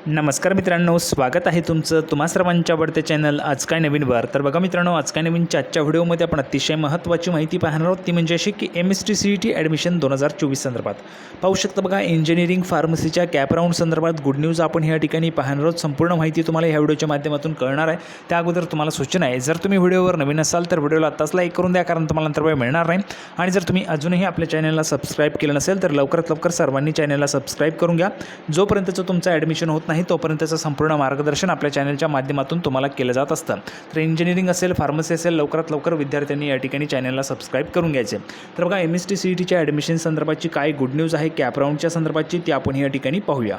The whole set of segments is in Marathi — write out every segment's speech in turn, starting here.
नमस्कार मित्रांनो, स्वागत आहे तुमचं तुम्हा सर्वांच्या आवडत्या चॅनल आज काय नवीन वर. तर बघा मित्रांनो, आज काय नवीनच्या आजच्या व्हिडिओमध्ये आपण अतिशय महत्त्वाची माहिती पाहणार आहोत. ती म्हणजे अशी की MST CET ॲडमिशन 2024 संदर्भात पाहू शकता. बघा, इंजिनिअरिंग फार्मसीच्या कॅप राऊंड संदर्भात गुड न्यूज आपण ह्या ठिकाणी पाहणार आहोत. संपूर्ण माहिती तुम्हाला ह्या व्हिडिओच्या माध्यमातून कळणार आहे. त्या अगोदर तुम्हाला सूचना आहे, जर तुम्ही व्हिडिओवर नवीन असाल तर व्हिडिओला आत्ताच लाईक करून द्या, कारण तुम्हाला नंतर वेळ मिळणार नाही. आणि जर तुम्ही अजूनही आपल्या चॅनलला सबस्क्राईब केलं नसेल तर लवकरात लवकर सर्वांनी चॅनलला सबस्क्राईब करून घ्या. जोपर्यंतचं तुमचं ॲडमिशन होत नाही तोपर्यंतचं संपूर्ण मार्गदर्शन आपल्या चॅनलच्या माध्यमातून तुम्हाला केलं जात असतं. तर इंजिनिअरिंग असेल, फार्मसी असेल, लवकरात लवकर विद्यार्थ्यांनी या ठिकाणी चॅनलला सबस्क्राईब करून घ्यायचे. तर बघा, MST CETच्या ॲडमिशन संदर्भाची काय गुड न्यूज आहे कॅप राऊंडच्या संदर्भाची, ती आपण या ठिकाणी पाहूया.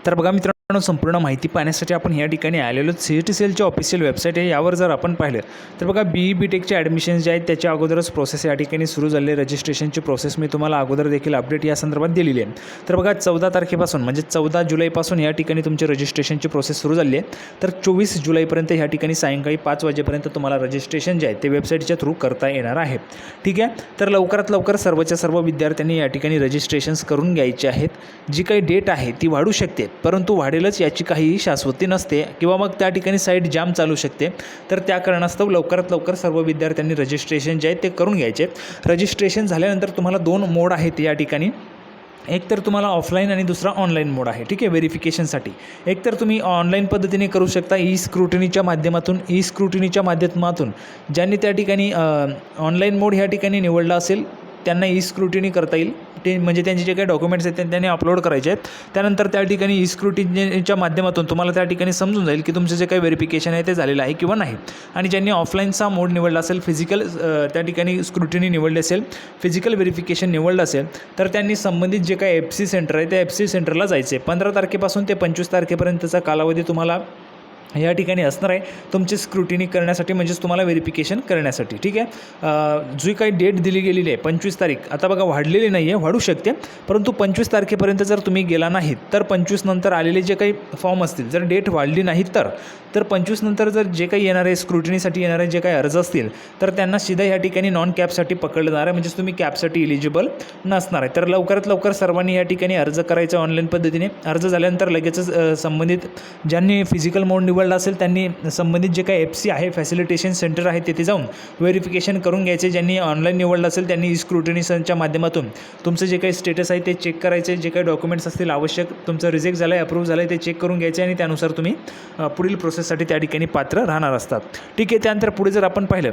तर बघा मित्रांनो, संपूर्ण माहिती पाहण्यासाठी आपण या ठिकाणी आलेलो. CET सेलची ऑफिशियल वेबसाईट आहे. यावर जर आपण पाहिलं तर बघा, BE BTECचे ॲडमिशन्स जे आहेत त्याच्या अगोदरच प्रोसेस या ठिकाणी सुरू झाली. रजिस्ट्रेशनची प्रोसेस मी तुम्हाला अगोदर देखील अपडेट या संदर्भात दिलेली आहे. तर बघा, 14 तारखेपासून म्हणजे 14 जुलैपासून या ठिकाणी तुमची रजिस्ट्रेशनची प्रोसेस सुरू झाली आहे. तर 24 जुलैपर्यंत ह्या ठिकाणी सायंकाळी 5 वाजेपर्यंत तुम्हाला रजिस्ट्रेशन जे आहे ते वेबसाईटच्या थ्रू करता येणार आहे. ठीक आहे. तर लवकरात लवकर सर्वच्या सर्व विद्यार्थ्यांनी या ठिकाणी रजिस्ट्रेशन्स करून घ्यायचे आहेत. जी काही डेट आहे ती वाढू शकते, परंतु वाढेलच याची काहीही शाश्वती नसते, किंवा मग त्या ठिकाणी साईट जाम चालू शकते. तर त्या कारणास्तव लवकरात लवकर सर्व विद्यार्थ्यांनी रजिस्ट्रेशन जे आहे ते करून घ्यायचे. रजिस्ट्रेशन झाल्यानंतर तुम्हाला 2 मोड आहेत या ठिकाणी. एक तर तुम्हाला ऑफलाईन आणि दुसरा ऑनलाईन मोड आहे. ठीक आहे, व्हेरिफिकेशनसाठी. एक तर तुम्ही ऑनलाईन पद्धतीने करू शकता स्क्रुटिनीच्या माध्यमातून ज्यांनी त्या ठिकाणी ऑनलाईन मोड ह्या ठिकाणी निवडला असेल त्यांना स्क्रुटिनी करता येईल. ते म्हणजे त्यांचे जे काही डॉक्युमेंट्स आहेत त्यांनी अपलोड करायचे आहेत. त्यानंतर त्या ठिकाणी स्क्रुटिनीच्या माध्यमातून तुम्हाला त्या ठिकाणी समजून जाईल की तुमचं जे काही व्हेरिफिकेशन आहे ते झालेलं आहे किंवा नाही. आणि ज्यांनी ऑफलाईनचा मोड निवडला असेल, फिजिकल त्या ठिकाणी स्क्रुटिनी निवडली असेल, फिजिकल व्हेरिफिकेशन निवडलं असेल, तर त्यांनी संबंधित जे काही FC सेंटर आहे त्या FC सेंटरला जायचे. 15 तारखेपासून ते 25 तारखेपर्यंतचा कालावधी तुम्हाला या ठिकाणी असणार आहे तुमची स्क्रुटिनी करण्यासाठी, म्हणजेच तुम्हाला व्हेरिफिकेशन करण्यासाठी. ठीक आहे. जी काही डेट दिली गेलेली आहे 25 तारीख, आता बघा वाढलेली नाही आहे, वाढू शकते, परंतु 25 तारखेपर्यंत जर तुम्ही गेला नाहीत तर 25 नंतर आलेले जे काही फॉर्म असतील, जर डेट वाढली नाही तर 25 नंतर जर जे काही येणारे स्क्रुटिनीसाठी येणारे जे काही अर्ज असतील तर त्यांना सीधा या ठिकाणी नॉन कॅपसाठी पकडलं जाणार आहे, म्हणजेच तुम्ही कॅपसाठी इलिजिबल नसणार आहे. तर लवकरात लवकर सर्वांनी या ठिकाणी अर्ज करायचा ऑनलाईन पद्धतीने. अर्ज झाल्यानंतर लगेचच संबंधित ज्यांनी फिजिकल मोड निवडला असेल त्यांनी संबंधित जे काही FC आहे, फॅसिलिटेशन सेंटर आहे, तिथे जाऊन व्हेरिफिकेशन करून घ्यायचे. ज्यांनी ऑनलाईन निवडलं असेल त्यांनी स्क्रुटिनीच्या माध्यमातून तुमचं जे काही स्टेटस आहे ते चेक करायचे. जे काही डॉक्युमेंट्स असतील आवश्यक, तुमचं रिजेक्ट झालं आहे, अप्रूव्ह झालं आहे, ते चेक करून घ्यायचे आणि त्यानुसार तुम्ही पुढील प्रोसेससाठी त्या ठिकाणी पात्र राहणार असतात. ठीक आहे. त्यानंतर पुढे जर आपण पाहिलं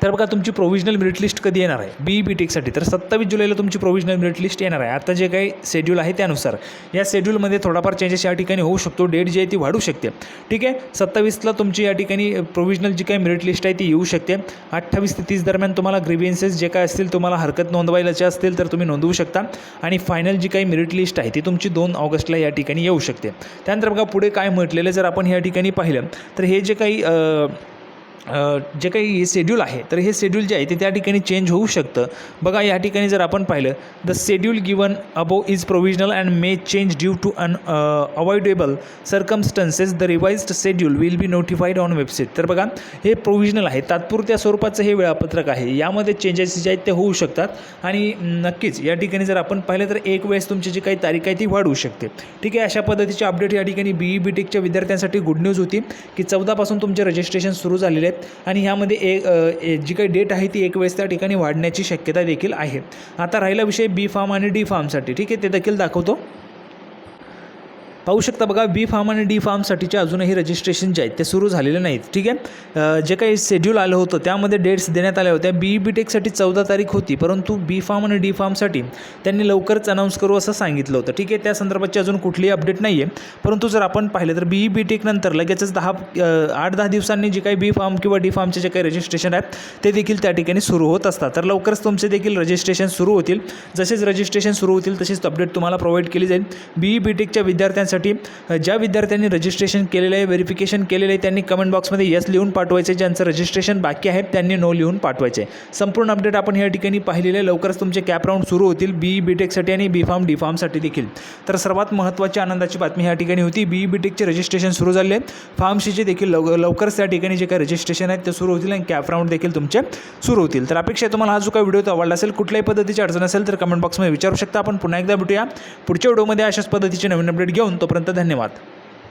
तर बघा, तुमची प्रोव्हिजनल मेरिट लिस्ट कधी येणार आहे BE BTECसाठी, तर 27 जुलैला तुमची प्रोव्हिजनल मेरिट लिस्ट येणार आहे. आता जे काही शेड्यूल आहे त्यानुसार या शेड्यूलमध्ये थोडाफार चेंजेस या ठिकाणी होऊ शकतो. डेट जी आहे ती वाढू शकते. ठीक आहे. 27ला तुमची या ठिकाणी प्रोव्हिजनल जी काही मेरिट लिस्ट आहे ती येऊ शकते. 28 ते 30 दरम्यान तुम्हाला ग्रीव्हियन्सेस जे काय असतील, तुम्हाला हरकत नोंदवायचे असतील तर तुम्ही नोंदवू शकता. आणि फायनल जी काही मेरिट लिस्ट आहे ती तुमची 2 ऑगस्टला या ठिकाणी येऊ शकते. त्यानंतर बघा पुढे काय म्हटलेलं जर आपण या ठिकाणी पाहिलं तर हे जे काही शेड्यूल आहे तर हे शेड्यूल जे आहे ते त्या ठिकाणी चेंज होऊ शकतं. बघा, या ठिकाणी जर आपण पाहिलं, the schedule given above is provisional and may change due to avoidable circumstances. The revised schedule will be notified on website. तर बघा, हे प्रोव्हिजनल आहे, तात्पुरत्या स्वरूपाचं हे वेळापत्रक आहे. यामध्ये चेंजेस जे आहेत ते होऊ शकतात. आणि नक्कीच या ठिकाणी जर आपण पाहिलं तर एक वेळेस तुमची जी काही तारीख आहे ती वाढवू शकते. ठीक आहे. अशा पद्धतीचे अपडेट या ठिकाणी BE BTECच्या विद्यार्थ्यांसाठी गुड न्यूज होती की 14 पासून तुमचे रजिस्ट्रेशन सुरू झालेले आहेत. आणि ह्यामध्ये जी काही डेट आहे ती एक वेळेस त्या ठिकाणी वाढण्याची शक्यता देखील आहे. आता राहिला विषय B फार्म आणि D फार्मसाठी. ठीक आहे, ते देखील दाखवतो. पाहू शकता. बघा, B फार्म आणि D फार्मसाठीचे अजूनही रजिस्ट्रेशन जे आहेत ते सुरू झालेले नाहीत. ठीक आहे. जे काही शेड्यूल आलं होतं त्यामध्ये डेट्स देण्यात आल्या होत्या. BE BTECसाठी 14 तारीख होती, परंतु B फार्म आणि D फार्मसाठी त्यांनी लवकरच अनाऊन्स करू असं सांगितलं होतं. ठीक आहे. त्या संदर्भाची अजून कुठलीही अपडेट नाही आहे. परंतु जर आपण पाहिलं तर BE BTEC नंतर लगेचच 8-10 दिवसांनी जे काही B फार्म किंवा D फार्मचे जे काही रजिस्ट्रेशन आहेत ते देखील त्या ठिकाणी सुरू होत असतात. तर लवकरच तुमचे देखील रजिस्ट्रेशन सुरू होतील. जसेच रजिस्ट्रेशन सुरू होतील तसेच अपडेट तुम्हाला प्रोव्हाइड केली जाईल. BE BTECच्या विद्यार्थ्यांसाठी ज्या विद्यार्थ्यांनी रजिस्ट्रेशन केलेलं आहे, व्हेरिफिकेशन केलेलं आहे, त्यांनी कमेंट बॉक्समध्ये येस लिहून पाठवायचे. ज्यांचं रजिस्ट्रेशन बाकी आहे त्यांनी नो लिहून पाठवायचे. संपूर्ण अपडेट आपण या ठिकाणी पाहिलेले आहे. लवकरच तुमचे कॅप राऊंड सुरू होतील BE BTECसाठी आणि B फार्म D फार्मसाठी देखील. तर सर्वात महत्त्वाची आनंदाची बातमी या ठिकाणी होती. BE BTECचे रजिस्ट्रेशन सुरू झाले. फार्मसीचे देखील लवकरच त्या ठिकाणी जे काही रजिस्ट्रेशन आहेत ते सुरू होतील आणि कॅप राऊंड देखील तुमचे सुरू होतील. तर अपेक्षा आहे तुम्हाला हा जो काही व्हिडिओ आवडला असेल, कुठल्याही पद्धतीची अडचण असेल तर कमेंट बॉक्समध्ये विचारू शकता. आपण पुन्हा एकदा भेटूया पुढच्या व्हिडिओमध्ये अशाच पद्धतीचे नवीन अपडेट घेऊन. तोपर्यंत धन्यवाद.